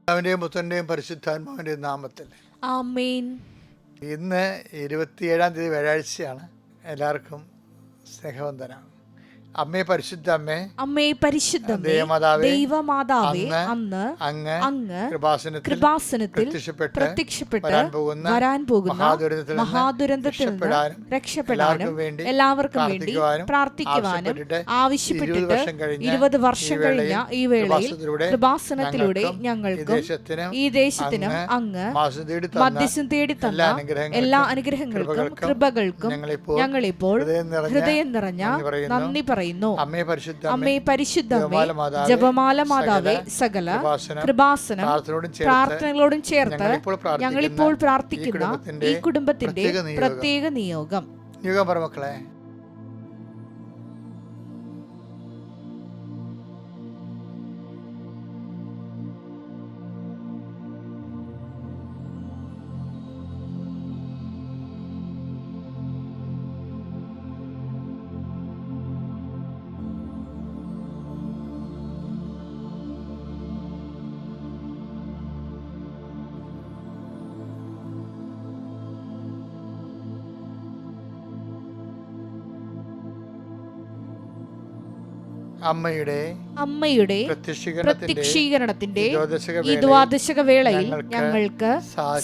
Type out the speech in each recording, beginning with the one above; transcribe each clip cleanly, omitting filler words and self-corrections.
അവൻ്റെയും പുത്രൻ്റെയും പരിശുദ്ധാത്മാവിൻ്റെയും നാമത്തിൽ ആമേൻ. ഇന്ന് 27-ാം തീയതി വ്യാഴാഴ്ചയാണ്. എല്ലാവർക്കും സ്നേഹവന്ദനം. അമ്മേ പരിശുദ്ധ അമ്മേ, അമ്മേ പരിശുദ്ധമേ, ദൈവമാതാവേ, അന്ന് അങ്ങ് കൃപാസനത്തിൽ പ്രത്യക്ഷപ്പെട്ട് വരാൻ പോകുന്ന മഹാദുരന്തത്തിൽ നിന്ന് രക്ഷപ്പെടാനും എല്ലാവർക്കും വേണ്ടി പ്രാർത്ഥിക്കുവാനും ആവശ്യപ്പെട്ടിട്ട് 20 വർഷം കഴിഞ്ഞ ഈ വേളയിൽ കൃപാസനത്തിലൂടെ ഞങ്ങൾക്കും ഈ ദേശത്തിനും അങ്ങ് മധ്യസ്ഥം തേടി തന്ന എല്ലാ അനുഗ്രഹങ്ങൾക്കും കൃപകൾക്കും ഞങ്ങളിപ്പോൾ ഹൃദയം നിറഞ്ഞ നന്ദി പറയുന്നു. അമ്മേ പരിശുദ്ധമേ, ജപമാല മാതാവേ, സകല കൃപാസനം പ്രാർത്ഥനകളോടും ചേർത്ത് ഞങ്ങളിപ്പോൾ പ്രാർത്ഥിക്കുന്ന ഈ കുടുംബത്തിന്റെ പ്രത്യേക നിയോഗം. മക്കളെ, അമ്മയുടെ പ്രത്യക്ഷീകരണത്തിന്റെ ഈ ദ്വാദശക വേളയിൽ ഞങ്ങൾക്ക്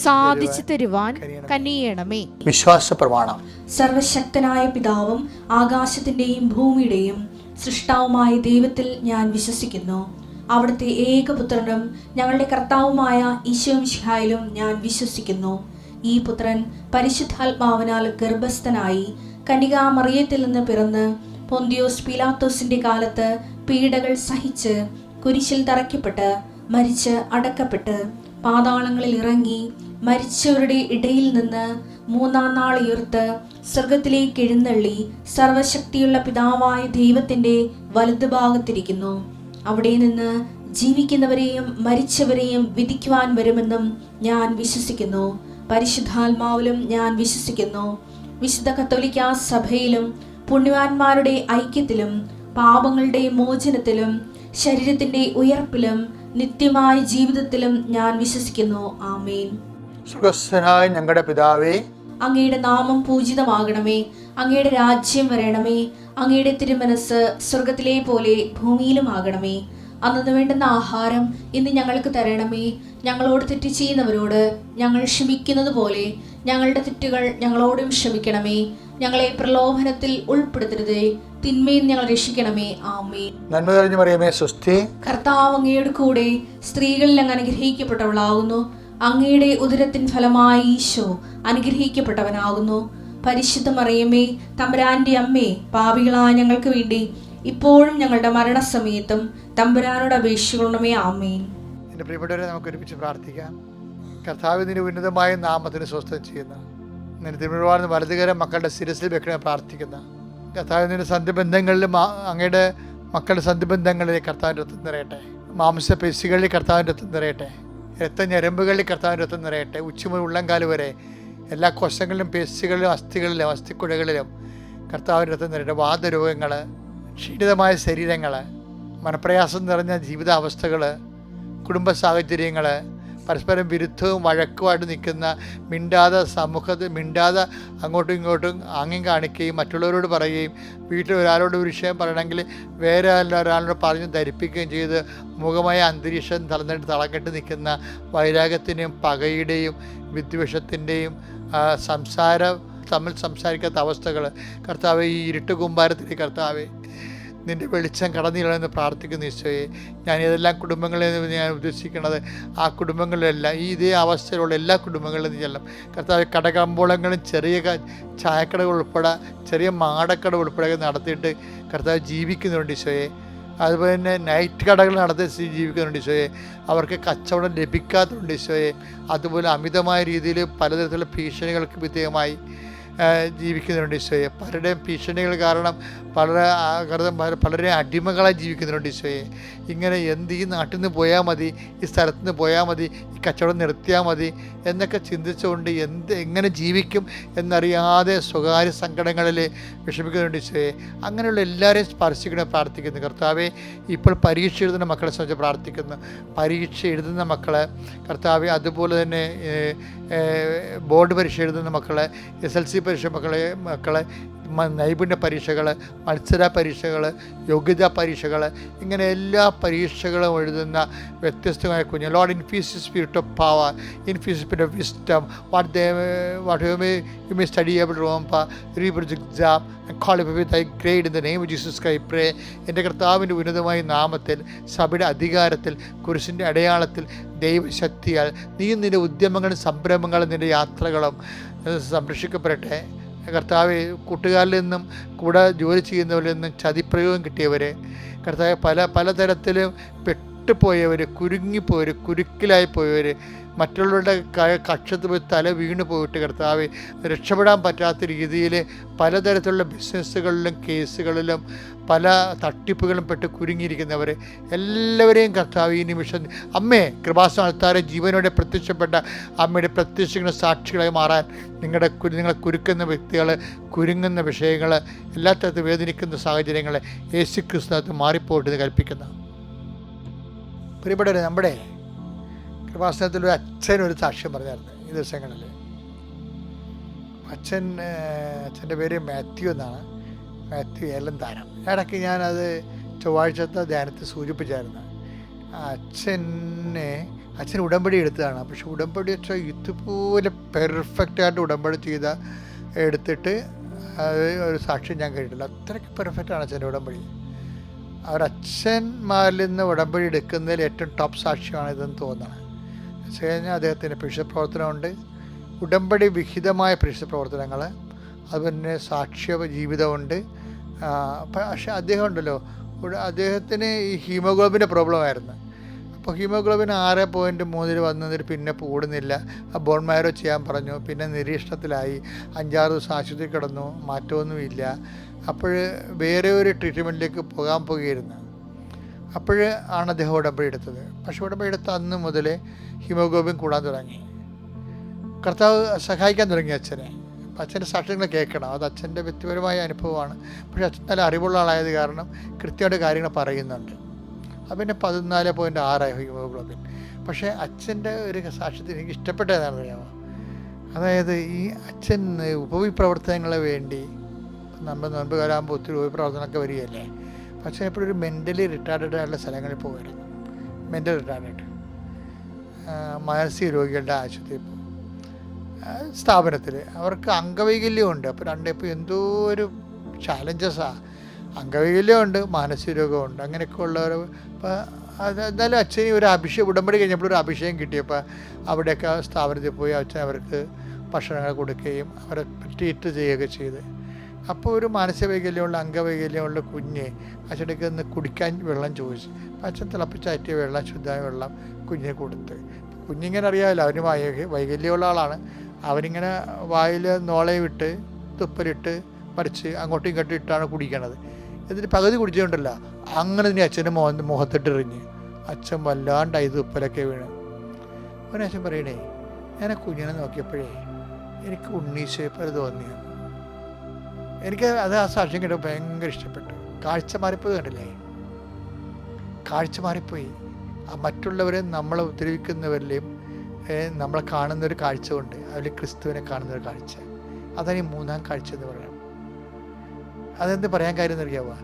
സാധിച്ചു തരുവാൻ കനിയണമേ. വിശ്വാസ പ്രമാണം. സർവശക്തനായ പിതാവും ആകാശത്തിന്റെയും ഭൂമിയുടെയും സൃഷ്ടാവുമായ ദൈവത്തിൽ ഞാൻ വിശ്വസിക്കുന്നു. അവിടുത്തെ ഏകപുത്രനും ഞങ്ങളുടെ കർത്താവുമായ ഈശോ മിശിഹായിലും ഞാൻ വിശ്വസിക്കുന്നു. ഈ പുത്രൻ പരിശുദ്ധാത്മാവിനാൽ ഗർഭസ്ഥനായി കന്യകാമറിയത്തിൽ നിന്ന് പിറന്ന് പൊന്തിയോസ് പീലാത്തോസിന്റെ കാലത്ത് പീഡകൾ സഹിച്ച് കുരിശിൽ തറയ്ക്കപ്പെട്ട് മരിച്ച് അടക്കപ്പെട്ട് പാതാളങ്ങളിൽ ഇറങ്ങി മരിച്ചവരുടെ ഇടയിൽ നിന്ന് 3-ാം നാൾ ഉയർത്ത് സ്വർഗത്തിലേക്ക് എഴുന്നള്ളി സർവശക്തിയുള്ള പിതാവായ ദൈവത്തിന്റെ വലതുഭാഗത്തിരിക്കുന്നു. അവിടെ നിന്ന് ജീവിക്കുന്നവരെയും മരിച്ചവരെയും വിധിക്കുവാൻ വരുമെന്നും ഞാൻ വിശ്വസിക്കുന്നു. പരിശുദ്ധാത്മാവിലും ഞാൻ വിശ്വസിക്കുന്നു. വിശുദ്ധ കത്തോലിക്കാ സഭയിലും പുണ്യവാന്മാരുടെ ഐക്യത്തിലും പാപങ്ങളുടെ മോചനത്തിലും ശരീരത്തിന്റെ ഉയർപ്പിലും നിത്യമായ ജീവിതത്തിലും ഞാൻ വിശ്വസിക്കുന്നു. ആമേൻ. സ്വർഗ്ഗസ്ഥനായ ഞങ്ങളുടെ പിതാവേ, അങ്ങയുടെ നാമം പൂജിതമാകണമേ. അങ്ങയുടെ രാജ്യം വരണമേ. അങ്ങയുടെ തിരുമനസ് സ്വർഗത്തിലെ പോലെ ഭൂമിയിലും ആകണമേ. അന്നു വേണ്ടുന്ന ആഹാരം ഇന്ന് ഞങ്ങൾക്ക് തരണമേ. ഞങ്ങളോട് തെറ്റ് ചെയ്യുന്നവരോട് ഞങ്ങൾ ക്ഷമിക്കുന്നത് പോലെ ഞങ്ങളുടെ തെറ്റുകൾ ഞങ്ങളോടും ക്ഷമിക്കണമേ. ഞങ്ങളെ പ്രലോഭനത്തിൽ ഉൾപ്പെടുത്തരുതേ, തിന്മയിൽ ഞങ്ങൾ രക്ഷിക്കണമേ. ആമേൻ. നന്മ നിറഞ്ഞ മറിയമേ, സ്വസ്തി. കർത്താവ് അങ്ങയുടെ കൂടെ സ്ത്രീകളിൽ അങ്ങ് അനുഗ്രഹിക്കപ്പെട്ടവളാകുന്നു. അങ്ങയുടെ ഉദരത്തിൻ ഫലമായി ഈശോ അനുഗ്രഹിക്കപ്പെട്ടവനാകുന്നു. പരിശുദ്ധ മറിയമേ, തമ്പുരാന്റെ അമ്മേ, പാപികളായ ഞങ്ങൾക്ക് വേണ്ടി ഇപ്പോഴും ഞങ്ങളുടെ മരണസമയത്തും തമ്പുരാനോട് അപേക്ഷിക്കണമേ. ആമേൻ. എൻ്റെ പ്രിയപ്പെട്ടവരെ, നമുക്ക് ഒരുമിച്ച് പ്രാർത്ഥിക്കാം. കർത്താവിന്റെ ഉന്നതമായ നാമത്തിന് സ്വസ്ഥം ചെയ്യുന്ന നിന്റെ തിരുമുഴുവാർന്ന വലതുകരം മക്കളുടെ ശിരസിൽ വെക്കണേ പ്രാർത്ഥിക്കുന്ന കർത്താവിൻ്റെ സന്ധിബന്ധങ്ങളിലും അങ്ങയുടെ മക്കളുടെ സന്ധിബന്ധങ്ങളിൽ കർത്താവിൻ്റെ രക്തം നിറയട്ടെ. മാംസപേശികളിൽ കർത്താവിൻ്റെ രക്തം നിറയട്ടെ. രക്തഞരമ്പുകളിൽ കർത്താവിൻ്റെ രക്തം നിറയട്ടെ. ഉച്ചമുതൽ ഉള്ളംകാല് വരെ എല്ലാ കോശങ്ങളിലും പേശികളിലും അസ്ഥികളിലും അസ്ഥിക്കുഴകളിലും കർത്താവിൻ്റെ രക്തം നിറയട്ടെ. വാതരോഗങ്ങൾ, ക്ഷീണിതമായ ശരീരങ്ങൾ, മനപ്രയാസം നിറഞ്ഞ ജീവിതാവസ്ഥകൾ, കുടുംബ സാഹചര്യങ്ങൾ, പരസ്പരം വിരുദ്ധവും വഴക്കുമായിട്ട് നിൽക്കുന്ന, മിണ്ടാതെ അങ്ങോട്ടും ഇങ്ങോട്ടും ആംഗ്യം കാണിക്കുകയും മറ്റുള്ളവരോട് പറയുകയും വീട്ടിൽ ഒരാളോട് ഒരു വിഷയം പറയണമെങ്കിൽ വേറെ ഒരാളോട് പറഞ്ഞ് ധരിപ്പിക്കുകയും ചെയ്ത് മുഖമായ അന്തരീക്ഷം തളക്കെട്ട് നിൽക്കുന്ന വൈരാഗ്യത്തിൻ്റെയും പകയുടെയും വിദ്വേഷത്തിൻ്റെയും തമ്മിൽ സംസാരിക്കാത്ത അവസ്ഥകൾ കർത്താവെ, ഈ ഇരുട്ട് കൂമ്പാരത്തിലെ കർത്താവെ, നിൻ്റെ വെളിച്ചം കടന്നില്ലെന്ന് പ്രാർത്ഥിക്കുന്ന ഈശോയെ, ഞാൻ ഏതെല്ലാം കുടുംബങ്ങളിൽ ഞാൻ ഉദ്ദേശിക്കുന്നത് ആ കുടുംബങ്ങളിലെല്ലാം ഇതേ അവസ്ഥയിലുള്ള എല്ലാ കുടുംബങ്ങളിലും ചെല്ലാം കർത്താവ്. കടകമ്പോളങ്ങളും ചെറിയ ചായക്കടകൾ ഉൾപ്പെടെ ചെറിയ മാടക്കട ഉൾപ്പെടെ നടത്തിയിട്ട് കർത്താവ് ജീവിക്കുന്നുണ്ട് ഈശോയെ. അതുപോലെ തന്നെ നൈറ്റ് കടകൾ നടത്തി ജീവിക്കുന്നുണ്ട് ഈശോയെ. അവർക്ക് കച്ചവടം ലഭിക്കാത്തതുണ്ട് ഈശോയെ. അതുപോലെ അമിതമായ രീതിയിൽ പലതരത്തിലുള്ള ഭീഷണികൾക്ക് വിധേയമായി ജീവിക്കുന്നുണ്ട് ഈശോയെ. പലരുടെയും ഭീഷണികൾ കാരണം വളരെ അടിമകളായി ജീവിക്കുന്നുണ്ട് ഈശോയെ. ഇങ്ങനെ ഈ നാട്ടിൽ നിന്ന് പോയാൽ മതി, ഈ സ്ഥലത്ത് നിന്ന് പോയാൽ മതി, ഈ കച്ചവടം നിർത്തിയാൽ മതി എന്നൊക്കെ ചിന്തിച്ചുകൊണ്ട് എങ്ങനെ ജീവിക്കും എന്നറിയാതെ സ്വകാര്യ സങ്കടങ്ങളിൽ വിഷമിക്കുന്നുണ്ട് ഈശോയെ. അങ്ങനെയുള്ള എല്ലാവരെയും സ്പർശിക്കണം പ്രാർത്ഥിക്കുന്നു കർത്താവെ. ഇപ്പോൾ പരീക്ഷ എഴുതുന്ന മക്കളെ സംബന്ധിച്ച് പ്രാർത്ഥിക്കുന്നു. പരീക്ഷ എഴുതുന്ന മക്കളെ കർത്താവെ, അതുപോലെ തന്നെ ബോർഡ് പരീക്ഷ എഴുതുന്ന മക്കളെ, SLC പരീക്ഷ മക്കളെ നൈപുണ്യ പരീക്ഷകൾ, മത്സര പരീക്ഷകൾ, യോഗ്യതാ പരീക്ഷകൾ, ഇങ്ങനെ എല്ലാ പരീക്ഷകളും എഴുതുന്ന വ്യത്യസ്തമായ കുഞ്ഞ്. Lord, infuse spirit of power, infuse spirit of wisdom, what you may study able റോംപ റീപ്രൊജ് exam and qualify with A grade in the name of Jesus Christ pray. എൻ്റെ കർത്താവിൻ്റെ ഉന്നതമായ നാമത്തിൽ, സഭയുടെ അധികാരത്തിൽ, കുരിശിൻ്റെ അടയാളത്തിൽ, ദൈവശക്തിയാൽ നീയും നിൻ്റെ ഉദ്യമങ്ങളും സംരംഭങ്ങളും നിൻ്റെ യാത്രകളും സംരക്ഷിക്കപ്പെടട്ടെ കർത്താവ്. കൂട്ടുകാരിൽ നിന്നും കൂടെ ജോലി ചെയ്യുന്നവരിൽ നിന്നും ചതിപ്രയോഗം കിട്ടിയവരെ കർത്താവ്, പലതരത്തിലും പെട്ടുപോയവർ, കുരുങ്ങിപ്പോയവർ, കുരുക്കിലായി പോയവർ, മറ്റുള്ളവരുടെ കക്ഷത്ത് പോയി തല വീണ് പോയിട്ട് കർത്താവ് രക്ഷപ്പെടാൻ പറ്റാത്ത രീതിയിൽ പലതരത്തിലുള്ള ബിസിനസ്സുകളിലും കേസുകളിലും പല തട്ടിപ്പുകളും പെട്ട് കുരുങ്ങിയിരിക്കുന്നവർ എല്ലാവരെയും കർത്താവ് ഈ നിമിഷം അമ്മേ കൃപാസന ആൾത്താരെ ജീവനോടെ പ്രത്യക്ഷപ്പെട്ട അമ്മയുടെ പ്രത്യക്ഷങ്ങളുടെ സാക്ഷികളായി മാറാൻ നിങ്ങളെ കുരുക്കുന്ന വ്യക്തികൾ, കുരുങ്ങുന്ന വിഷയങ്ങൾ, എല്ലാ തരത്തിൽ വേദനിക്കുന്ന സാഹചര്യങ്ങൾ യേശുക്രിസ്തുവിനകത്ത് മാറിപ്പോയിട്ട് കൽപ്പിക്കുന്ന പ്രിയപ്പെട്ടവരെ, നമ്മുടെ കൃപാസനത്തിലൊരു അച്ഛനൊരു സാക്ഷ്യം പറഞ്ഞായിരുന്നു ഈ ദിവസങ്ങളിൽ. അച്ഛൻ്റെ പേര് മാത്യു എന്നാണ്, മാത്യു ഏലന്താനം. ഇടയ്ക്ക് ഞാനത് ചൊവ്വാഴ്ചത്തെ ധ്യാനത്തിൽ സൂചിപ്പിച്ചായിരുന്നു. അച്ഛൻ ഉടമ്പടി എടുത്തതാണ്. പക്ഷെ ഉടമ്പടി വെച്ചാൽ ഇതുപോലെ പെർഫെക്റ്റായിട്ട് ഉടമ്പടി എടുത്തിട്ട് അത് ഒരു സാക്ഷ്യം ഞാൻ കേട്ടിട്ടില്ല. അത്രയ്ക്ക് പെർഫെക്റ്റാണ് അച്ഛൻ്റെ ഉടമ്പടി. അവരച്ഛന്മാരിൽ നിന്ന് ഉടമ്പടി എടുക്കുന്നതിൽ ഏറ്റവും ടോപ്പ് സാക്ഷ്യമാണ് ഇതെന്ന് തോന്നുന്നത്. വെച്ച് കഴിഞ്ഞാൽ അദ്ദേഹത്തിൻ്റെ പ്രേക്ഷിത പ്രവർത്തനമുണ്ട്, ഉടമ്പടി വിഹിതമായ പ്രേക്ഷിത പ്രവർത്തനങ്ങൾ, അതുപോലെ സാക്ഷ്യ ജീവിതമുണ്ട്. പക്ഷേ അദ്ദേഹം ഉണ്ടല്ലോ, അദ്ദേഹത്തിന് ഈ ഹീമോഗ്ലോബിൻ്റെ പ്രോബ്ലമായിരുന്നു. അപ്പോൾ ഹീമോഗ്ലോബിൻ 6.3 വന്നതിൽ പിന്നെ കൂടുന്നില്ല. ബോൺ മാരോ ചെയ്യാൻ പറഞ്ഞു. പിന്നെ നിരീക്ഷണത്തിലായി 5-6 ദിവസം ആശുപത്രി കിടന്നു, മാറ്റമൊന്നുമില്ല. അപ്പോൾ വേറെ ഒരു ട്രീറ്റ്മെൻറ്റിലേക്ക് പോകുകയായിരുന്നു. ആണ് അദ്ദേഹം ഉടമ്പടി എടുത്തത്. പക്ഷേ ഉടമ്പടി എടുത്ത അന്ന് മുതൽ ഹീമോഗ്ലോബിൻ കൂടാൻ തുടങ്ങി. കർത്താവ് സഹായിക്കാൻ തുടങ്ങി അച്ഛനെ. അച്ഛൻ്റെ സാക്ഷ്യങ്ങൾ കേൾക്കണം, അത് അച്ഛൻ്റെ വ്യക്തിപരമായ അനുഭവമാണ്. പക്ഷേ അച്ഛൻ നല്ല അറിവുള്ള ആളായത് കാരണം കൃത്യമായിട്ട് കാര്യങ്ങൾ പറയുന്നുണ്ട്. പിന്നെ 14.6 ഹീമോഗ്ലോബിൻ. പക്ഷേ അച്ഛൻ്റെ ഒരു സാക്ഷ്യത്തിൽ എനിക്ക് ഇഷ്ടപ്പെട്ടതാണെന്ന് അറിയാമോ? അതായത് ഈ അച്ഛൻ ഉപവിപ്രവർത്തനങ്ങളെ വേണ്ടി നമ്മൾ നോൻപ് കാലാകുമ്പോൾ ഒത്തിരി ഉപവിപ്രവർത്തനമൊക്കെ വരികയല്ലേ. പക്ഷേ എപ്പോഴും ഒരു മെൻ്റലി റിട്ടാർഡഡ് ആയിട്ടുള്ള സ്ഥലങ്ങളിൽ പോകുമായിരുന്നു. മെൻ്റൽ റിട്ടാർഡഡ് മാനസിക രോഗികളുടെ ആശുപത്രിയിൽ പോകും, സ്ഥാപനത്തിൽ. അവർക്ക് അംഗവൈകല്യമുണ്ട്. അപ്പോൾ ഇപ്പോൾ എന്തോ ഒരു ചാലഞ്ചസാണ്. അംഗവൈകല്യമുണ്ട്, മാനസിക രോഗമുണ്ട്, അങ്ങനെയൊക്കെ ഉള്ളവർ. അപ്പോൾ എന്നാലും അച്ഛന് ഒരു ഉടമ്പടി കഴിഞ്ഞപ്പോൾ ഒരു അഭിഷേകം കിട്ടിയപ്പോൾ അവിടെയൊക്കെ സ്ഥാപനത്തിൽ പോയി അച്ഛൻ അവർക്ക് ഭക്ഷണങ്ങൾ കൊടുക്കുകയും അവരെ ട്രീറ്റ് ചെയ്യുകയൊക്കെ ചെയ്ത്. അപ്പോൾ ഒരു മാനസിക വൈകല്യമുള്ള അംഗവൈകല്യമുള്ള കുഞ്ഞ് അച്ഛനൊക്കെ ഒന്ന് കുടിക്കാൻ വെള്ളം ചോദിച്ചു. അപ്പോൾ അച്ഛൻ തിളപ്പിച്ചാറ്റിയ വെള്ളം, ശുദ്ധമായ വെള്ളം കുഞ്ഞിനെ കൊടുത്ത്. കുഞ്ഞിങ്ങനെ അറിയാമല്ലോ, അവന് വൈകല്യമുള്ള ആളാണ്. അവനിങ്ങനെ വായിൽ നോളയും തുപ്പലിട്ട് പറിച്ച് അങ്ങോട്ടും ഇങ്ങോട്ടും ഇട്ടാണ് കുടിക്കണത്. എന്നിട്ട് പകുതി കുടിച്ചുകൊണ്ടല്ല, അങ്ങനെ തന്നെ അച്ഛൻ്റെ മുഖത്തിട്ടെറിഞ്ഞ് അച്ഛൻ വല്ലാണ്ടായി തുപ്പലൊക്കെ വീണ്. അവൻ അച്ഛൻ പറയണേ, ഞാൻ ആ കുഞ്ഞിനെ നോക്കിയപ്പോഴേ എനിക്ക് ഉണ്ണീശോയെ പോലെ തോന്നിയത്. എനിക്ക് അത് ആ സാക്ഷ്യം കേട്ടപ്പോൾ ഭയങ്കര ഇഷ്ടപ്പെട്ടു. കാഴ്ച മാറിപ്പോയി, കണ്ടില്ലേ? കാഴ്ച മാറിപ്പോയി. മറ്റുള്ളവരെ നമ്മളെ ഉപദ്രവിക്കുന്നവരിലെയും നമ്മളെ കാണുന്നൊരു കാഴ്ച കൊണ്ട് അതിൽ ക്രിസ്തുവിനെ കാണുന്നൊരു കാഴ്ച. അതാണ് ഈ 3-ാം കാഴ്ച എന്ന് പറയുന്നത്. അതെന്ത് പറയാൻ കാര്യം എന്നറിയാവുക?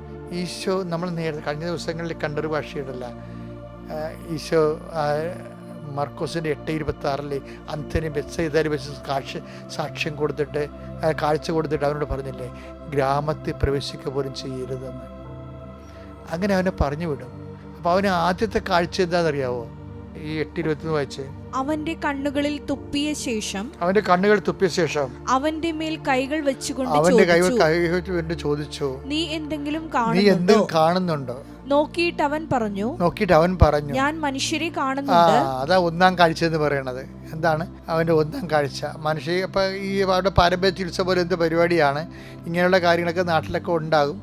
ഈശോ നമ്മൾ നേരത്തെ കഴിഞ്ഞ ദിവസങ്ങളിൽ കണ്ടൊരു ഭാഷയുണ്ടല്ല, ഈശോ മർക്കോസിൻ്റെ 8:26 അന്ധനെ ബെത്സയിദയിൽ വെച്ച് സാക്ഷ്യം കൊടുത്തിട്ട് കാഴ്ച കൊടുത്തിട്ട് അവനോട് പറഞ്ഞില്ലേ, ഗ്രാമത്തിൽ പ്രവേശിക്കുക പോലും ചെയ്യരുതെന്ന്. അങ്ങനെ അവനെ പറഞ്ഞു വിടും. അപ്പോൾ അവന് ആദ്യത്തെ കാഴ്ച എന്താണെന്നറിയാവോ? ഈ 8:21 വായിച്ച്, അവന്റെ കണ്ണുകളിൽ തുപ്പിയ ശേഷം അവന്റെ മേൽ കൈകൾ വെച്ചുകൊണ്ട് ചോദിച്ചു, നീ എന്തെങ്കിലും കാണുന്നുണ്ടോ? നോക്കിയിട്ട് അവൻ പറഞ്ഞു, ഞാൻ മനുഷ്യരെ കാണുന്നുണ്ട്. അതാ 1-ാം കാഴ്ച എന്ന് പറയണത്. എന്താണ് അവന്റെ 1-ാം കാഴ്ച? മനുഷ്യ ഇപ്പം ഈ അവരുടെ പാരമ്പര്യ ചികിത്സ പോലെ എന്ത് പരിപാടിയാണ്. ഇങ്ങനെയുള്ള കാര്യങ്ങളൊക്കെ നാട്ടിലൊക്കെ ഉണ്ടാകും.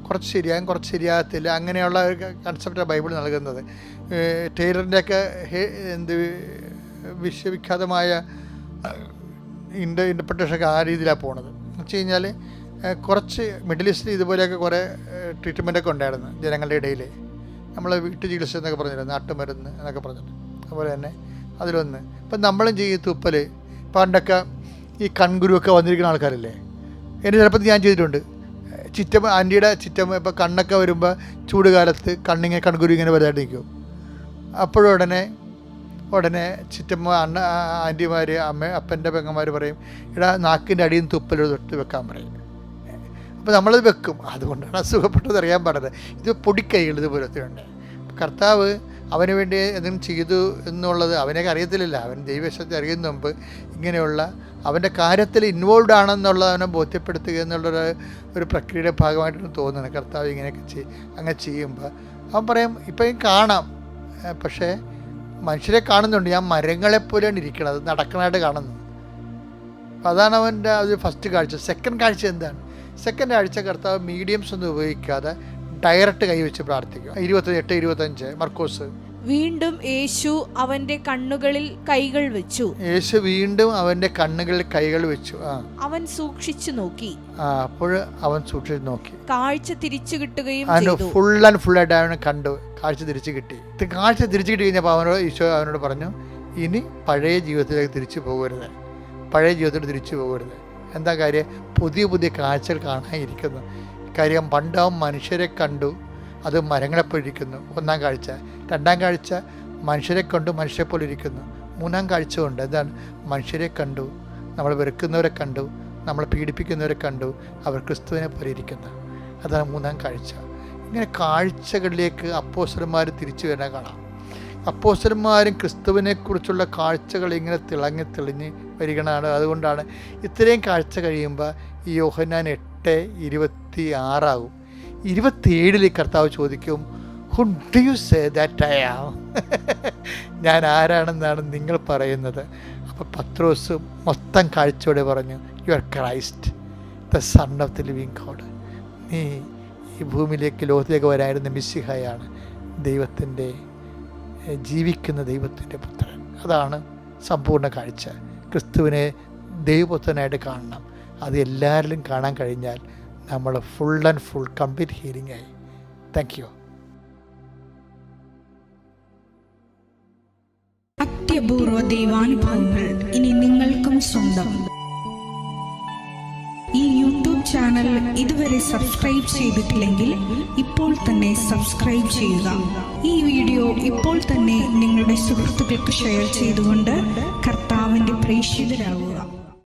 കുറച്ച് ശരിയാകും, കുറച്ച് ശരിയാകത്തില്ല. അങ്ങനെയുള്ള ഒരു കൺസെപ്റ്റാണ് ബൈബിൾ നൽകുന്നത്. ടൈലറിൻ്റെയൊക്കെ വിശ്വവിഖ്യാതമായ ഇൻ്റർപ്രിട്ടേഷനൊക്കെ ആ രീതിയിലാണ് പോണത്. എന്ന് വെച്ച് കഴിഞ്ഞാൽ കുറച്ച് മിഡിൽ ഈസ്റ്റിൽ ഇതുപോലെയൊക്കെ കുറേ ട്രീറ്റ്മെൻറ്റൊക്കെ ഉണ്ടായിരുന്നു ജനങ്ങളുടെ ഇടയിൽ. നമ്മൾ വീട്ടു ചികിത്സ എന്നൊക്കെ പറഞ്ഞിരുന്നു, നാട്ടുമരുന്ന് എന്നൊക്കെ പറഞ്ഞിട്ട്. അതുപോലെ തന്നെ അതിലൊന്ന് ഇപ്പം നമ്മളും ചെയ്യും തുപ്പൽ. പണ്ടൊക്കെ ഈ കൺകുരുവൊക്കെ വന്നിരിക്കുന്ന ആൾക്കാരില്ലേ, എൻ്റെ ചിലപ്പോൾ ഞാൻ ചെയ്തിട്ടുണ്ട്. ആൻറ്റിയുടെ ചിറ്റമ്മ ഇപ്പോൾ കണ്ണൊക്കെ വരുമ്പോൾ ചൂട് കാലത്ത് കൺകുരു ഇങ്ങനെ വലുതായിട്ട് നിൽക്കും. ഉടനെ ചിറ്റമ്മ ആൻറ്റിമാർ അപ്പൻ്റെ പെങ്ങന്മാർ പറയും, ഇടാ നാക്കിൻ്റെ അടിയിൽ നിന്ന് തുപ്പൽ തൊട്ട് വെക്കാൻ പറയും. അപ്പോൾ നമ്മളത് വെക്കും. അതുകൊണ്ടാണ് അസുഖപ്പെട്ടത് അറിയാൻ പാടില്ല. ഇത് പൊടിക്കൈകൾ ഇതുപോലത്തെ ഉണ്ട്. കർത്താവ് അവന് വേണ്ടി എന്തെങ്കിലും ചെയ്തു എന്നുള്ളത് അവനൊക്കെ അറിയത്തില്ല. അവൻ ദൈവശക്തി അറിയുന്ന മുമ്പ് ഇങ്ങനെയുള്ള അവൻ്റെ കാര്യത്തിൽ ഇൻവോൾവ് ആണെന്നുള്ളത് അവനെ ബോധ്യപ്പെടുത്തുക എന്നുള്ളൊരു പ്രക്രിയയുടെ ഭാഗമായിട്ടാണ് തോന്നുന്നത്. കർത്താവ് ഇങ്ങനെയൊക്കെ അങ്ങനെ ചെയ്യുമ്പോൾ അവൻ പറയും, ഇപ്പം കാണാം, പക്ഷേ മനുഷ്യരെ കാണുന്നുണ്ട്, ഞാൻ മരങ്ങളെപ്പോലെയാണ് ഇരിക്കുന്നത്, അത് നടക്കണമായിട്ട് കാണുന്നത്. അപ്പോൾ അതാണ് അവൻ്റെ അത് ഫസ്റ്റ് കാഴ്ച. സെക്കൻഡ് കാഴ്ച എന്താണ്? സെക്കൻഡ് കാഴ്ച കർത്താവ് മീഡിയംസ് ഒന്നും ഉപയോഗിക്കാതെ ഡയറക്റ്റ് കൈവച്ച് പ്രാർത്ഥിക്കും. 28-25 മർക്കോസ്. വീണ്ടും യേശു അവന്റെ കണ്ണുകളിൽ കൈകൾ വെച്ചു. യേശു വീണ്ടും അവന്റെ കണ്ണുകളിൽ കൈകൾ വെച്ചു. അവൻ സൂക്ഷിച്ചു നോക്കി. അപ്പോൾ അവൻ സൂക്ഷിച്ചു നോക്കി, കാഴ്ച തിരിച്ചു കിട്ടുകയും ഫുൾ ആൻഡ് ഫുൾ ആയിട്ട് അവന് കണ്ടു, കാഴ്ച തിരിച്ചു കിട്ടി. കാഴ്ച തിരിച്ചു കിട്ടി കഴിഞ്ഞപ്പോൾ ഈശോ അവനോട് പറഞ്ഞു, ഇനി പഴയ ജീവിതത്തിലേക്ക് തിരിച്ചു പോകരുത്, പഴയ ജീവിതത്തിലേക്ക് തിരിച്ചു പോകരുത്. എന്താ കാര്യം? പുതിയ പുതിയ കാഴ്ചകൾ കാണാനിരിക്കുന്നു. കാര്യം പണ്ടാവും മനുഷ്യരെ കണ്ടു, അത് മരങ്ങളെപ്പോലെ ഇരിക്കുന്നു, ഒന്നാം കാഴ്ച. രണ്ടാം കാഴ്ച മനുഷ്യരെ കണ്ടു, മനുഷ്യരെപ്പോലെ ഇരിക്കുന്നു. മൂന്നാം കാഴ്ച കൊണ്ട് എന്താണ്? മനുഷ്യരെ കണ്ടു, നമ്മൾ വെറുക്കുന്നവരെ കണ്ടു, നമ്മളെ പീഡിപ്പിക്കുന്നവരെ കണ്ടു, അവർ ക്രിസ്തുവിനെ പോലെ ഇരിക്കുന്നു. അതാണ് മൂന്നാം കാഴ്ച. ഇങ്ങനെ കാഴ്ചകളിലേക്ക് അപ്പോസ്തലന്മാർ തിരിച്ചു വരാൻ കാണാം. അപ്പോസ്തലന്മാരും ക്രിസ്തുവിനെക്കുറിച്ചുള്ള കാഴ്ചകൾ ഇങ്ങനെ തെളിഞ്ഞ് വരികയാണ്. അതുകൊണ്ടാണ് ഇത്രയും കാഴ്ച കഴിയുമ്പോൾ ഈ യോഹന്നാൻ 8:26 27 കർത്താവ് ചോദിക്കും, who do you say that I am? ഞാൻ ആരാണെന്നാണ് നിങ്ങൾ പറയുന്നത്? അപ്പോൾ പത്രോസ് മൊത്തം കാഴ്ചയോടെ പറഞ്ഞു, you are Christ, the son of the living God. നീ ഈ ഭൂമിയിലേക്ക് ലോകത്തിലേക്ക് വരായിരുന്ന മിശിഹയാണ്, ദൈവത്തിൻ്റെ ജീവിക്കുന്ന ദൈവത്തിൻ്റെ പുത്രൻ. അതാണ് സമ്പൂർണ്ണ കാഴ്ച. ക്രിസ്തുവിനെ ദൈവപുത്രനായിട്ട് കാണണം. അത് എല്ലാവരിലും കാണാൻ കഴിഞ്ഞാൽ നമ്മൾ full and full complete healing ആയി. Thank you. അത്യപൂർവ ദൈവാനുഭവങ്ങൾ ഇനി നിങ്ങൾക്കും സ്വന്തം. ഈ യൂട്യൂബ് ചാനൽ ഇതുവരെ സബ്സ്ക്രൈബ് ചെയ്തിട്ടില്ലെങ്കിൽ ഇപ്പോൾ തന്നെ സബ്സ്ക്രൈബ് ചെയ്യുക. ഈ വീഡിയോ ഇപ്പോൾ തന്നെ നിങ്ങളുടെ സുഹൃത്തുക്കൾക്ക് ഷെയർ ചെയ്തുകൊണ്ട് കർത്താവിൻ്റെ പ്രേക്ഷിതരാകുക.